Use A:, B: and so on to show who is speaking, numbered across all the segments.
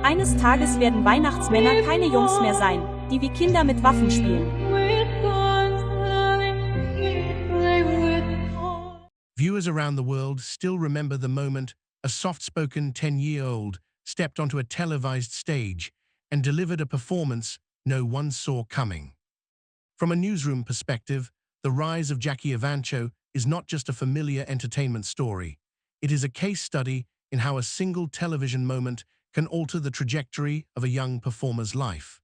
A: Eines Tages werden Weihnachtsmänner keine Jungs mehr sein, die wie Kinder mit Waffen spielen.
B: Viewers around the world still remember the moment a soft-spoken 10-year-old stepped onto a televised stage and delivered a performance no one saw coming. From a newsroom perspective, the rise of Jackie Evancho is not just a familiar entertainment story. It is a case study in how a single television moment can alter the trajectory of a young performer's life.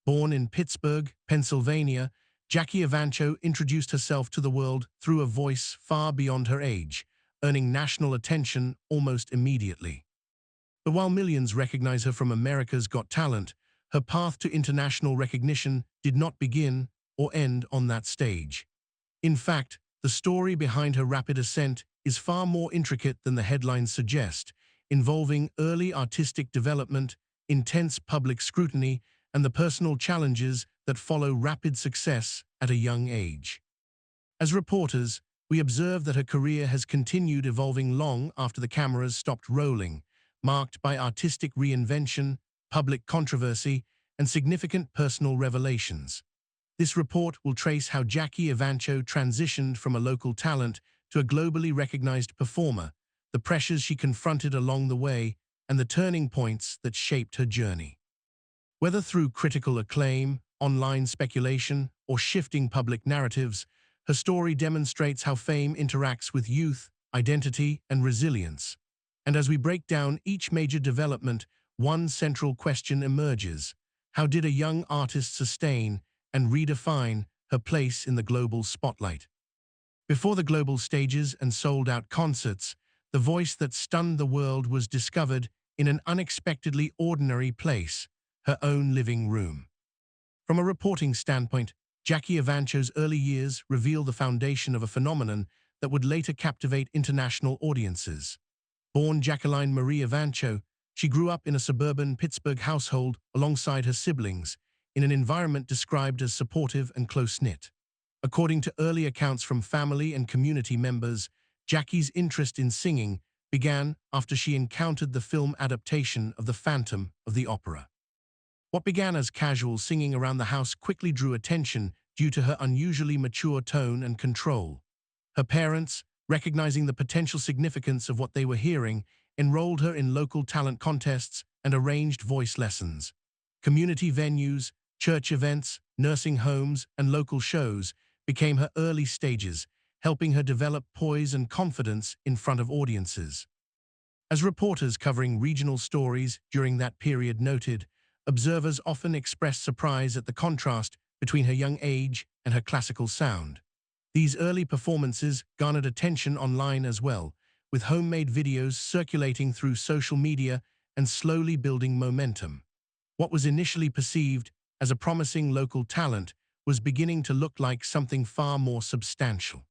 B: Born in Pittsburgh, Pennsylvania, Jackie Evancho introduced herself to the world through a voice far beyond her age, earning national attention almost immediately. But while millions recognize her from America's Got Talent, her path to international recognition did not begin or end on that stage. In fact, the story behind her rapid ascent is far more intricate than the headlines suggest, involving early artistic development, intense public scrutiny, and the personal challenges that follow rapid success at a young age. As reporters, we observe that her career has continued evolving long after the cameras stopped rolling, marked by artistic reinvention, public controversy, and significant personal revelations. This report will trace how Jackie Evancho transitioned from a local talent to a globally recognized performer, the pressures she confronted along the way, and the turning points that shaped her journey. Whether through critical acclaim, online speculation, or shifting public narratives, her story demonstrates how fame interacts with youth, identity, and resilience. And as we break down each major development, one central question emerges: how did a young artist sustain and redefine her place in the global spotlight? Before the global stages and sold-out concerts, the voice that stunned the world was discovered in an unexpectedly ordinary place, her own living room. From a reporting standpoint, Jackie Evancho's early years reveal the foundation of a phenomenon that would later captivate international audiences. Born Jacqueline Marie Evancho, she grew up in a suburban Pittsburgh household alongside her siblings, in an environment described as supportive and close-knit. According to early accounts from family and community members, Jackie's interest in singing began after she encountered the film adaptation of The Phantom of the Opera. What began as casual singing around the house quickly drew attention due to her unusually mature tone and control. Her parents, recognizing the potential significance of what they were hearing, enrolled her in local talent contests and arranged voice lessons. Community venues, church events, nursing homes, and local shows became her early stages, helping her develop poise and confidence in front of audiences. As reporters covering regional stories during that period noted, observers often expressed surprise at the contrast between her young age and her classical sound. These early performances garnered attention online as well, with homemade videos circulating through social media and slowly building momentum. What was initially perceived as a promising local talent was beginning to look like something far more substantial.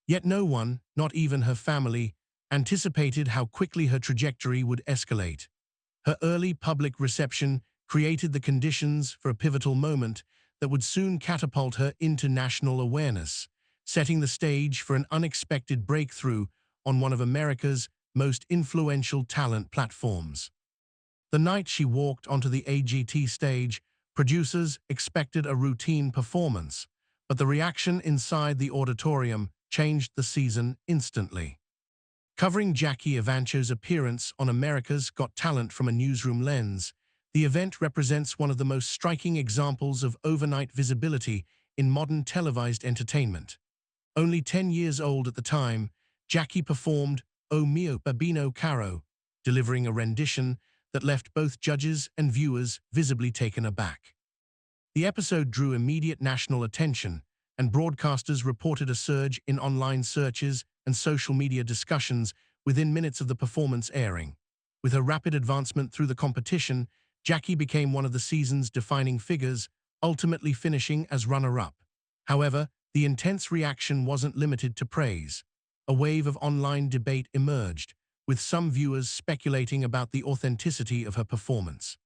B: Yet no one, not even her family, anticipated how quickly her trajectory would escalate. Her early public reception created the conditions for a pivotal moment that would soon catapult her into national awareness, setting the stage for an unexpected breakthrough on one of America's most influential talent platforms. The night she walked onto the AGT stage, producers expected a routine performance, but the reaction inside the auditorium changed the season instantly. Covering Jackie Evancho's appearance on America's Got Talent from a newsroom lens, the event represents one of the most striking examples of overnight visibility in modern televised entertainment. Only 10 years old at the time, Jackie performed "O Mio Babino Caro," delivering a rendition that left both judges and viewers visibly taken aback. The episode drew immediate national attention, and broadcasters reported a surge in online searches and social media discussions within minutes of the performance airing. With her rapid advancement through the competition, Jackie became one of the season's defining figures, ultimately finishing as runner-up. However, the intense reaction wasn't limited to praise. A wave of online debate emerged, with some viewers speculating about the authenticity of her performance.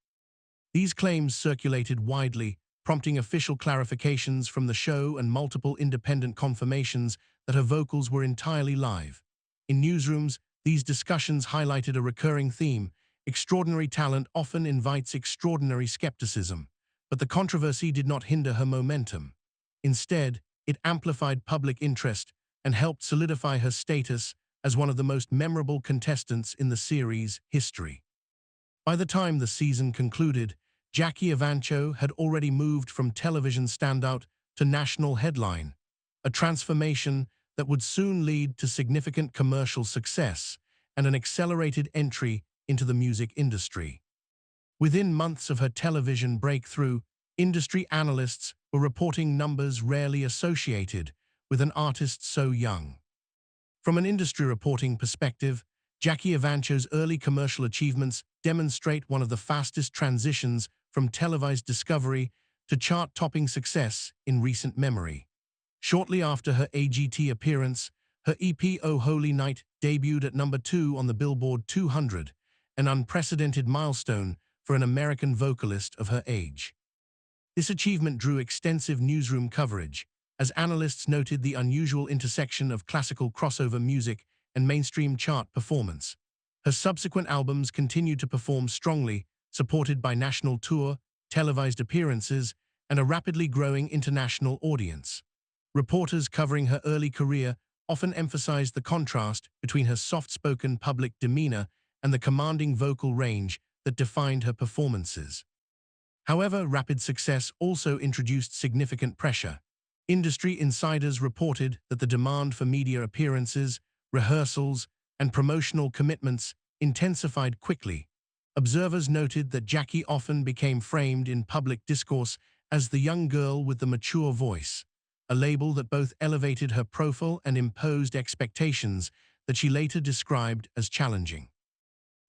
B: These claims circulated widely, prompting official clarifications from the show and multiple independent confirmations that her vocals were entirely live. In newsrooms, these discussions highlighted a recurring theme: Extraordinary talent often invites extraordinary skepticism, but the controversy did not hinder her momentum. Instead, it amplified public interest and helped solidify her status as one of the most memorable contestants in the series' history. By the time the season concluded, Jackie Evancho had already moved from television standout to national headline, a transformation that would soon lead to significant commercial success and an accelerated entry into the music industry. Within months of her television breakthrough, industry analysts were reporting numbers rarely associated with an artist so young. From an industry reporting perspective, Jackie Evancho's early commercial achievements demonstrate one of the fastest transitions from televised discovery to chart-topping success in recent memory. Shortly after her AGT appearance, her EP Oh Holy Night debuted at #2 on the Billboard 200, an unprecedented milestone for an American vocalist of her age. This achievement drew extensive newsroom coverage, as analysts noted the unusual intersection of classical crossover music and mainstream chart performance. Her subsequent albums continued to perform strongly, supported by national tour, televised appearances, and a rapidly growing international audience. Reporters covering her early career often emphasized the contrast between her soft-spoken public demeanor and the commanding vocal range that defined her performances. However, rapid success also introduced significant pressure. Industry insiders reported that the demand for media appearances, rehearsals, and promotional commitments intensified quickly. Observers noted that Jackie often became framed in public discourse as the young girl with the mature voice, a label that both elevated her profile and imposed expectations that she later described as challenging.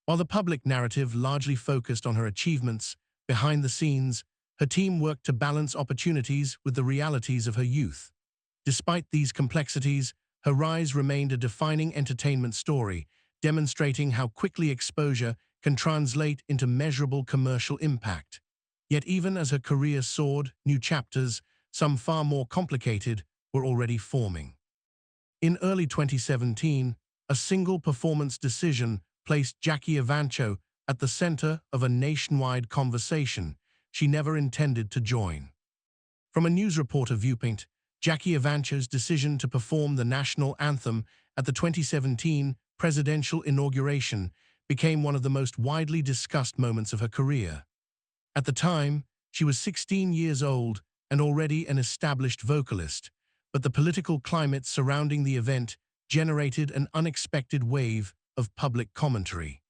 B: While the public narrative largely focused on her achievements, behind the scenes, her team worked to balance opportunities with the realities of her youth. Despite these complexities, her rise remained a defining entertainment story, demonstrating how quickly exposure can translate into measurable commercial impact. Yet even as her career soared, new chapters, some far more complicated, were already forming. In early 2017, a single performance decision placed Jackie Evancho at the center of a nationwide conversation she never intended to join. From a news reporter viewpoint, Jackie Evancho's decision to perform the national anthem at the 2017 presidential inauguration became one of the most widely discussed moments of her career. At the time, she was 16 years old and already an established vocalist, but the political climate surrounding the event generated an unexpected wave of public commentary.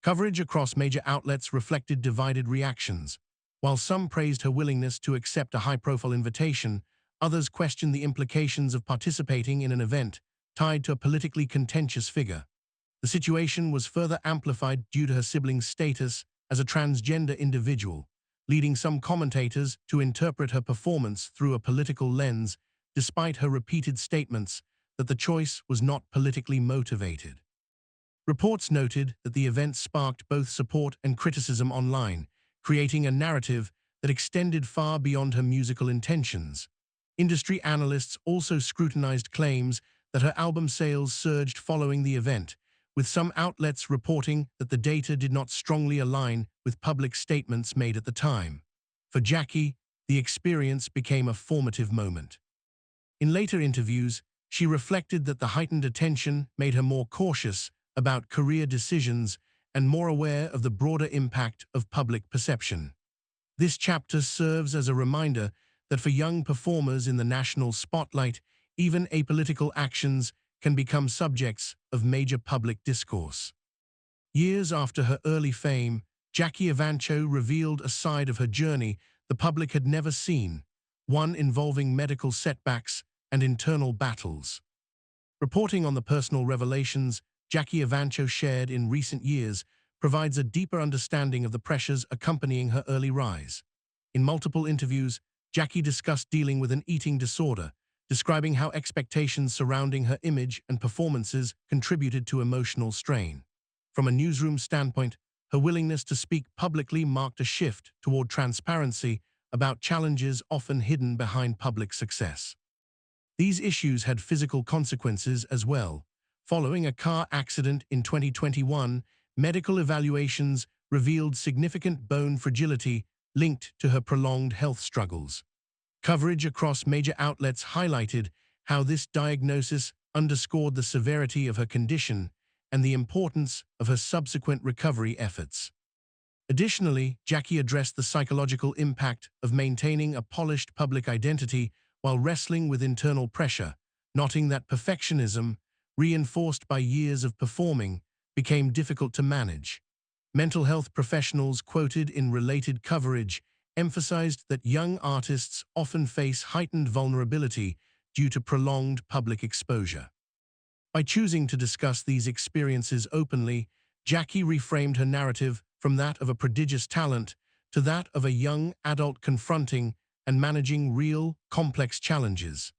B: Coverage across major outlets reflected divided reactions. While some praised her willingness to accept a high-profile invitation, others questioned the implications of participating in an event tied to a politically contentious figure. The situation was further amplified due to her sibling's status as a transgender individual, leading some commentators to interpret her performance through a political lens, despite her repeated statements that the choice was not politically motivated. Reports noted that the event sparked both support and criticism online, creating a narrative that extended far beyond her musical intentions. Industry analysts also scrutinized claims that her album sales surged following the event, with some outlets reporting that the data did not strongly align with public statements made at the time. For Jackie, the experience became a formative moment. In later interviews, she reflected that the heightened attention made her more cautious about career decisions and more aware of the broader impact of public perception. This chapter serves as a reminder that for young performers in the national spotlight, even apolitical actions can become subjects of major public discourse. Years after her early fame, Jackie Evancho revealed a side of her journey the public had never seen, one involving medical setbacks and internal battles. Reporting on the personal revelations Jackie Evancho shared in recent years provides a deeper understanding of the pressures accompanying her early rise. In multiple interviews, Jackie discussed dealing with an eating disorder, describing how expectations surrounding her image and performances contributed to emotional strain. From a newsroom standpoint, her willingness to speak publicly marked a shift toward transparency about challenges often hidden behind public success. These issues had physical consequences as well. Following a car accident in 2021, medical evaluations revealed significant bone fragility linked to her prolonged health struggles. Coverage across major outlets highlighted how this diagnosis underscored the severity of her condition and the importance of her subsequent recovery efforts. Additionally, Jackie addressed the psychological impact of maintaining a polished public identity while wrestling with internal pressure, noting that perfectionism, reinforced by years of performing, became difficult to manage. Mental health professionals quoted in related coverage emphasized that young artists often face heightened vulnerability due to prolonged public exposure. By choosing to discuss these experiences openly, Jackie reframed her narrative from that of a prodigious talent to that of a young adult confronting and managing real, complex challenges.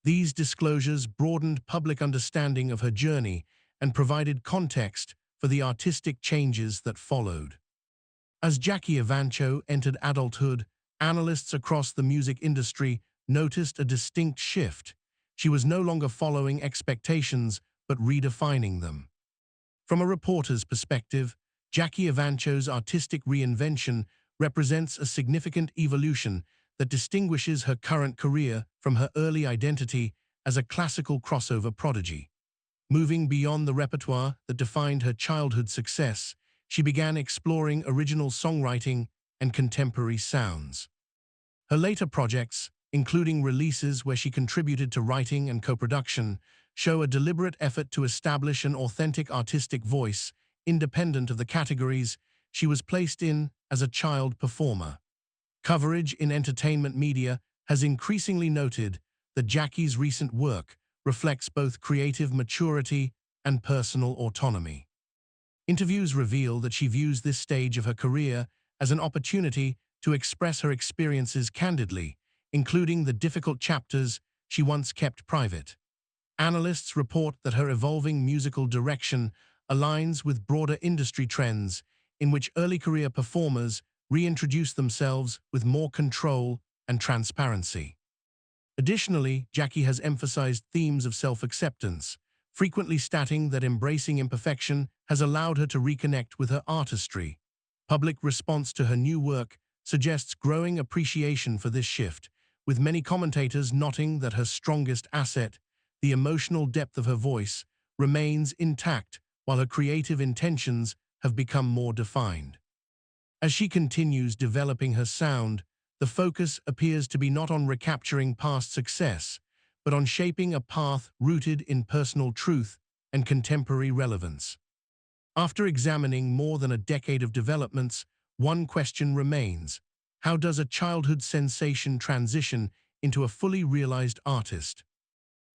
B: These disclosures broadened public understanding of her journey and provided context for the artistic changes that followed. As Jackie Evancho entered adulthood, analysts across the music industry noticed a distinct shift. She was no longer following expectations, but redefining them. From a reporter's perspective, Jackie Evancho's artistic reinvention represents a significant evolution that distinguishes her current career from her early identity as a classical crossover prodigy. Moving beyond the repertoire that defined her childhood success, she began exploring original songwriting and contemporary sounds. Her later projects, including releases where she contributed to writing and co-production, show a deliberate effort to establish an authentic artistic voice, independent of the categories she was placed in as a child performer. Coverage in entertainment media has increasingly noted that Jackie's recent work reflects both creative maturity and personal autonomy. Interviews reveal that she views this stage of her career as an opportunity to express her experiences candidly, including the difficult chapters she once kept private. Analysts report that her evolving musical direction aligns with broader industry trends in which early career performers reintroduce themselves with more control and transparency. Additionally, Jackie has emphasized themes of self-acceptance, frequently stating that embracing imperfection has allowed her to reconnect with her artistry. Public response to her new work suggests growing appreciation for this shift, with many commentators noting that her strongest asset, the emotional depth of her voice, remains intact while her creative intentions have become more defined. As she continues developing her sound, the focus appears to be not on recapturing past success, but on shaping a path rooted in personal truth and contemporary relevance. After examining more than a decade of developments, one question remains: how does a childhood sensation transition into a fully realized artist?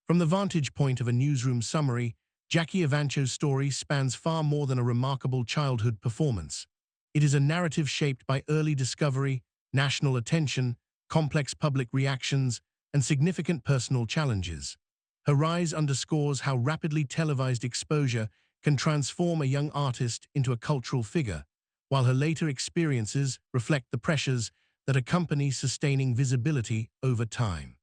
B: From the vantage point of a newsroom summary, Jackie Evancho's story spans far more than a remarkable childhood performance. It is a narrative shaped by early discovery, national attention, complex public reactions, and significant personal challenges. Her rise underscores how rapidly televised exposure can transform a young artist into a cultural figure, while her later experiences reflect the pressures that accompany sustaining visibility over time.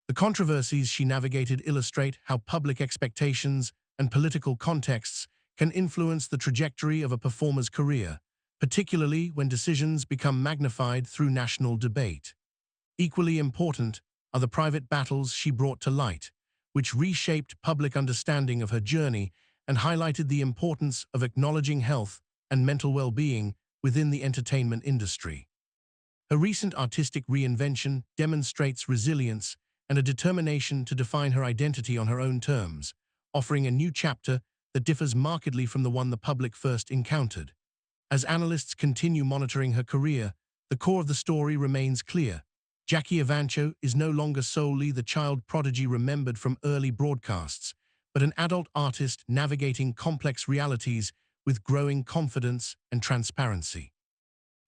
B: The controversies she navigated illustrate how public expectations and political contexts can influence the trajectory of a performer's career, particularly when decisions become magnified through national debate. Equally important are the private battles she brought to light, which reshaped public understanding of her journey and highlighted the importance of acknowledging health and mental well-being within the entertainment industry. Her recent artistic reinvention demonstrates resilience and a determination to define her identity on her own terms, offering a new chapter that differs markedly from the one the public first encountered. As analysts continue monitoring her career, the core of the story remains clear. Jackie Evancho is no longer solely the child prodigy remembered from early broadcasts, but an adult artist navigating complex realities with growing confidence and transparency.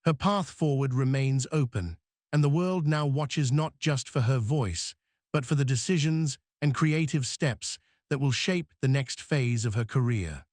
B: Her path forward remains open, and the world now watches not just for her voice, but for the decisions and creative steps that will shape the next phase of her career.